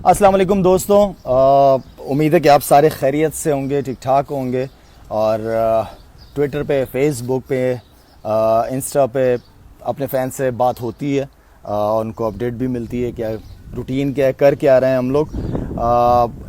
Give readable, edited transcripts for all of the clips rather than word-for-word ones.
अस्सलाम वालेकुम दोस्तों, उम्मीद है कि आप सारे खैरियत से होंगे, ठीक ठाक होंगे। और ट्विटर पे, फेसबुक पे, इंस्टा पे अपने फैन से बात होती है, उनको अपडेट भी मिलती है क्या रूटीन क्या है, कर क्या रहे हैं हम लोग।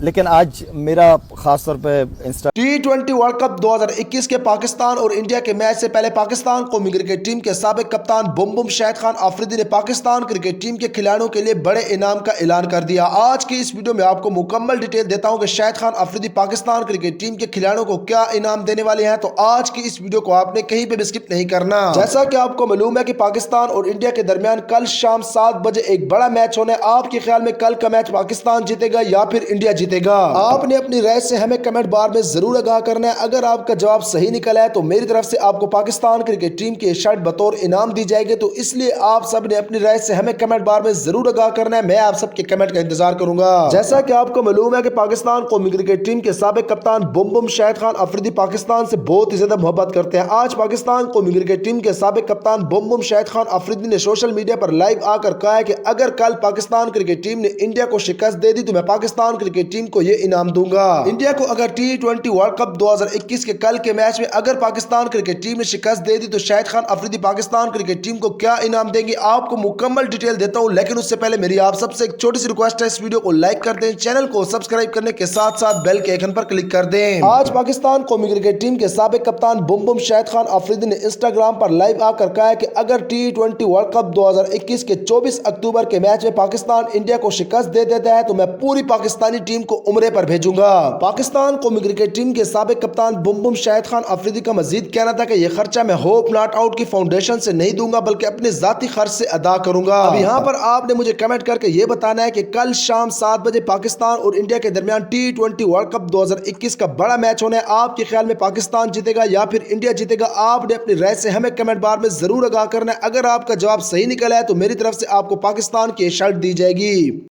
लेकिन आज मेरा ख़ास तौर पे इंस्टा T20 वर्ल्ड कप 2021 के पाकिस्तान और इंडिया के मैच से पहले पाकिस्तान कौमी क्रिकेट टीम के साबिक कप्तान बुम शाहिद खान अफरीदी ने पाकिस्तान क्रिकेट टीम के खिलाड़ियों के लिए बड़े इनाम का ऐलान कर दिया। आज की इस वीडियो में आपको मुकम्मल डिटेल देता हूं कि शाहिद खान अफरीदी पाकिस्तान क्रिकेट टीम के खिलाड़ियों को क्या इनाम देने वाले हैं, तो आज की इस वीडियो को आपने कहीं पे भी स्किप नहीं करना। जैसा कि आपको मालूम है कि पाकिस्तान और इंडिया के दरमियान कल शाम 7 बजे एक बड़ा मैच होना है। आपके ख्याल में कल का मैच पाकिस्तान जीतेगा या फिर इंडिया जीतेगा? आपने अपनी राय से हमें कमेंट बार में जरूर आगाह करना है। अगर आपका जवाब सही निकला है तो मेरी तरफ से आपको पाकिस्तान क्रिकेट टीम की शर्ट बतौर इनाम दी जाएगी, तो इसलिए आप सब ने अपनी राय से हमें कमेंट बार में जरूर आगाह करना है। मैं आप सबके कमेंट का इंतजार करूंगा। जैसा कि आपको मालूम है कि पाकिस्तान कौमी क्रिकेट टीम के साबिक कप्तान बुम शाहिद खान अफरीदी पाकिस्तान से बहुत ही ज्यादा मोहब्बत करते हैं। आज पाकिस्तान कौमी क्रिकेट टीम के साबिक कप्तान बुम शाहिद खान अफरीदी ने सोशल मीडिया पर लाइव आकर कहा है कि अगर कल पाकिस्तान क्रिकेट टीम ने इंडिया को शिकस्त दे दी तो मैं पाकिस्तान क्रिकेट टीम को ये इनाम दूंगा। इंडिया को अगर T20 वर्ल्ड कप 2021 के कल के मैच में अगर पाकिस्तान क्रिकेट टीम ने शिकस्त दे दी तो शाहिद खान अफरीदी पाकिस्तान क्रिकेट टीम को क्या इनाम देंगे, आपको मुकम्मल डिटेल देता हूं। लेकिन उससे पहले मेरी आप सबसे एक छोटी सी रिक्वेस्ट है, इस वीडियो को लाइक कर दें, चैनल को सब्सक्राइब करने के साथ साथ बेल के आइकन पर क्लिक कर दें। आज पाकिस्तान कौमी क्रिकेट टीम के साबिक कप्तान बुम शाहिद खान अफरीदी ने इंस्टाग्राम पर लाइव आकर कहा है कि अगर T20 वर्ल्ड कप 2021 के 24 अक्टूबर के मैच में पाकिस्तान इंडिया को शिकस्त दे देता है तो मैं पूरी पाकिस्तानी टीम को उम्रे पर भेजूंगा। पाकिस्तान कौमी क्रिकेट टीम के साबिक कप्तान बुम शाहिद खान अफरीदी का मजीद कहना था कि यह खर्चा मैं होप नॉट आउट की फाउंडेशन से नहीं दूंगा बल्कि अपने जाती खर्च से अदा करूंगा। अब यहाँ पर आपने मुझे कमेंट करके ये बताना है कि कल शाम 7 बजे पाकिस्तान और इंडिया के दरमियान T20 वर्ल्ड कप 2021 का बड़ा मैच होना है। आपके ख्याल में पाकिस्तान जीतेगा या फिर इंडिया जीतेगा? आपने अपनी राय से हमें कमेंट बार में जरूर आगाह करना है। अगर आपका जवाब सही निकला है तो मेरी तरफ से आपको पाकिस्तान की शर्ट दी जाएगी।